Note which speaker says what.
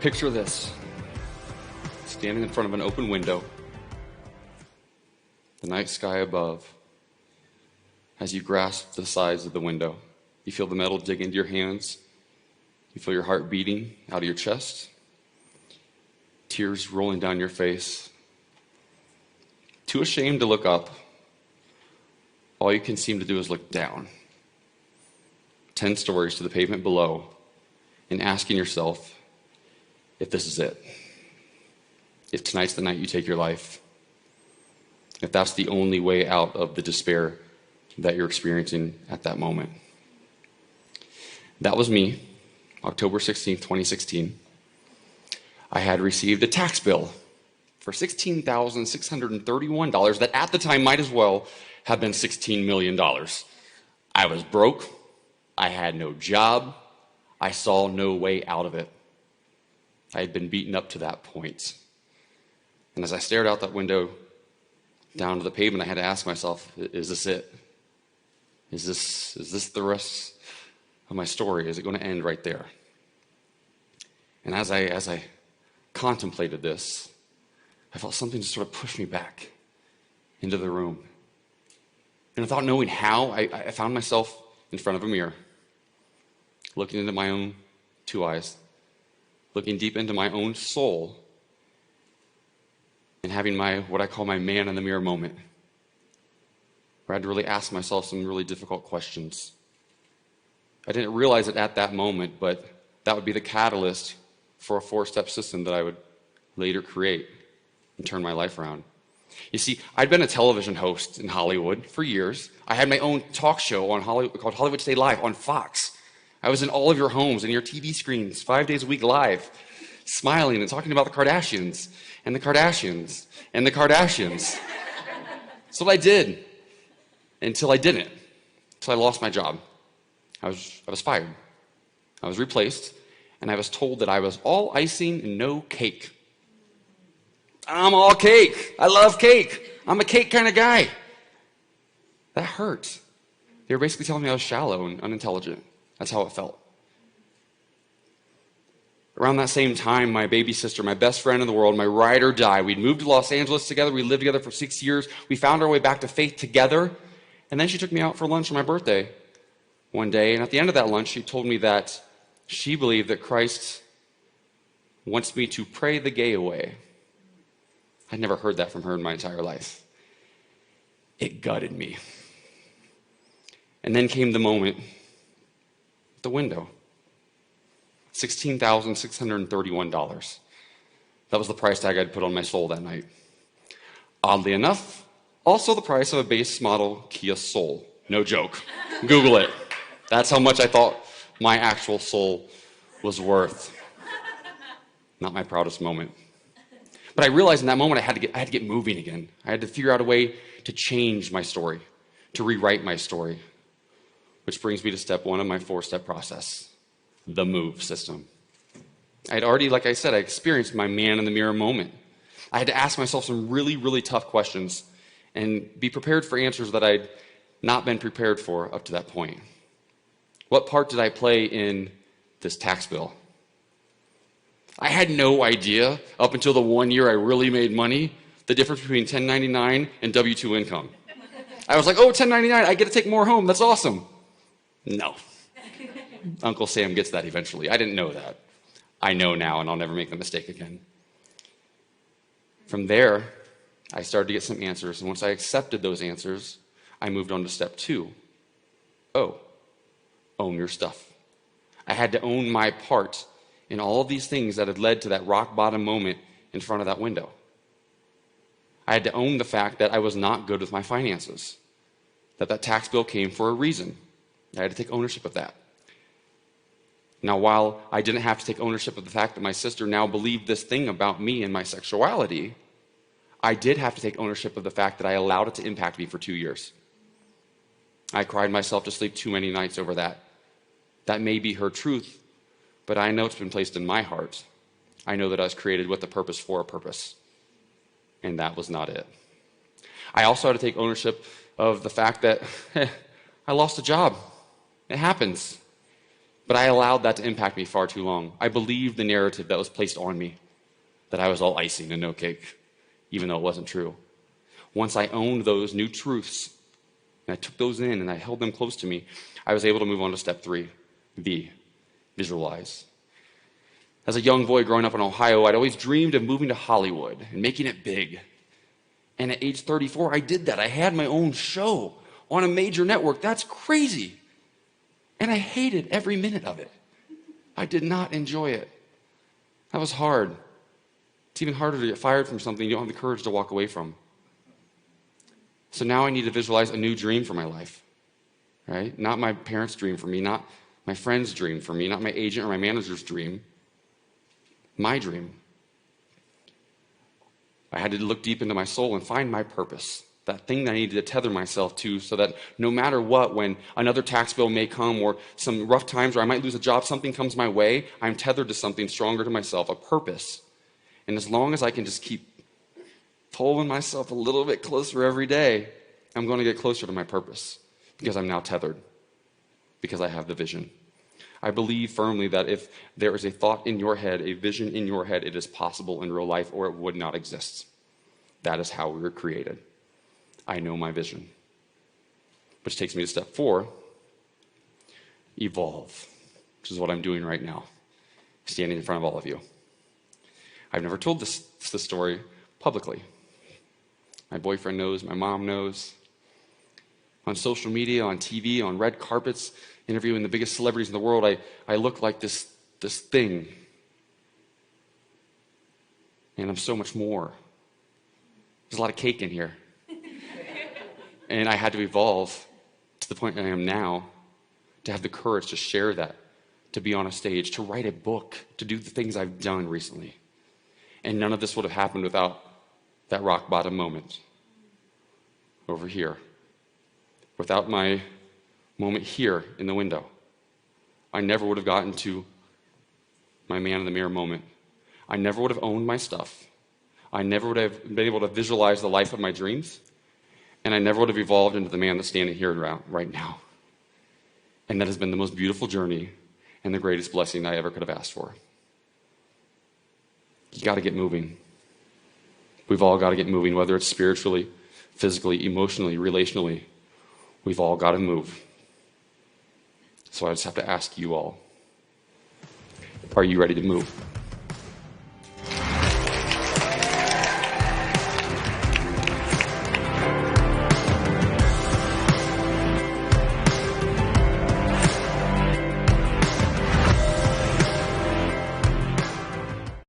Speaker 1: Picture this. Standing in front of an open window, the night sky above. As you grasp the sides of the window, you feel the metal dig into your hands. You feel your heart beating out of your chest. Tears rolling down your face. Too ashamed to look up. All you can seem to do is look down. 10 stories to the pavement below, and asking yourself if this is it. If tonight's the night you take your life. If that's the only way out of the despair that you're experiencing at that moment. That was me, October 16th, 2016. I had received a tax bill for $16,631 that at the time might as well have been $16 million. I was broke. I had no job. I saw no way out of it. I had been beaten up to that point. And as I stared out that window down to the pavement, I had to ask myself, is this it? Is this the rest of my story? Is it going to end right there? And as I contemplated this, I felt something just sort of push me back into the room. And without knowing how, I found myself in front of a mirror, looking into my own two eyes, looking deep into my own soul, and having what I call my man in the mirror moment, where I had to really ask myself some really difficult questions. I didn't realize it at that moment, but that would be the catalyst for a 4-step system that I would later create and turn my life around. You see, I'd been a television host in Hollywood for years. I had my own talk show called Hollywood Stay Live on Fox. I was in all of your homes and your TV screens 5 days a week live, smiling and talking about the Kardashians and the Kardashians and the Kardashians. That's what I did until I didn't, until I lost my job. I was fired. I was replaced, and I was told that I was all icing and no cake. I'm all cake. I love cake. I'm a cake kind of guy. That hurt. They were basically telling me I was shallow and unintelligent. That's how it felt. Around that same time, my baby sister, my best friend in the world, my ride or die, we'd moved to Los Angeles together. We lived together for 6 years. We found our way back to faith together. And then she took me out for lunch on my birthday one day. And at the end of that lunch, she told me that she believed that Christ wants me to pray the gay away. I'd never heard that from her in my entire life. It gutted me. And then came the moment, the window. $16,631. That was the price tag I'd put on my soul that night. Oddly enough, also the price of a base model Kia Soul. No joke. Google it. That's how much I thought my actual soul was worth. Not my proudest moment. But I realized in that moment I had to get moving again. I had to figure out a way to change my story, to rewrite my story. Which brings me to step 1 of my 4-step process, the MOVE system. I had already, like I said, I experienced my man in the mirror moment. I had to ask myself some really, really tough questions and be prepared for answers that I'd not been prepared for up to that point. What part did I play in this tax bill? I had no idea up until the 1 year I really made money, the difference between 1099 and W-2 income. I was like, oh, 1099, I get to take more home. That's awesome. No. Uncle Sam gets that eventually. I didn't know that. I know now, and I'll never make the mistake again. From there, I started to get some answers, and once I accepted those answers, I moved on to step 2. Own your stuff. I had to own my part in all of these things that had led to that rock bottom moment in front of that window. I had to own the fact that I was not good with my finances, that tax bill came for a reason. I had to take ownership of that. Now, while I didn't have to take ownership of the fact that my sister now believed this thing about me and my sexuality, I did have to take ownership of the fact that I allowed it to impact me for 2 years. I cried myself to sleep too many nights over that. That may be her truth, but I know it's been placed in my heart. I know that I was created with a purpose for a purpose, and that was not it. I also had to take ownership of the fact that I lost a job. It happens. But I allowed that to impact me far too long. I believed the narrative that was placed on me, that I was all icing and no cake, even though it wasn't true. Once I owned those new truths, and I took those in and I held them close to me, I was able to move on to step 3, visualize. As a young boy growing up in Ohio, I'd always dreamed of moving to Hollywood and making it big. And at age 34, I did that. I had my own show on a major network. That's crazy. And I hated every minute of it. I did not enjoy it. That was hard. It's even harder to get fired from something you don't have the courage to walk away from. So now I need to visualize a new dream for my life, right? Not my parents' dream for me, not my friend's dream for me, not my agent or my manager's dream. My dream. I had to look deep into my soul and find my purpose, that thing that I needed to tether myself to, so that no matter what, when another tax bill may come or some rough times where I might lose a job, something comes my way, I'm tethered to something stronger to myself, a purpose. And as long as I can just keep pulling myself a little bit closer every day, I'm going to get closer to my purpose because I'm now tethered, because I have the vision. I believe firmly that if there is a thought in your head, a vision in your head, it is possible in real life or it would not exist. That is how we were created. I know my vision. Which takes me to step 4, evolve, which is what I'm doing right now, standing in front of all of you. I've never told this story publicly. My boyfriend knows, my mom knows. On social media, on TV, on red carpets, interviewing the biggest celebrities in the world, I look like this thing. And I'm so much more. There's a lot of cake in here. And I had to evolve to the point I am now, to have the courage to share that, to be on a stage, to write a book, to do the things I've done recently. And none of this would have happened without that rock bottom moment over here. Without my moment here in the window, I never would have gotten to my man in the mirror moment. I never would have owned my stuff. I never would have been able to visualize the life of my dreams. And I never would have evolved into the man that's standing here right now. And that has been the most beautiful journey and the greatest blessing I ever could have asked for. You got to get moving. We've all got to get moving, whether it's spiritually, physically, emotionally, relationally. We've all got to move. So I just have to ask you all, are you ready to move?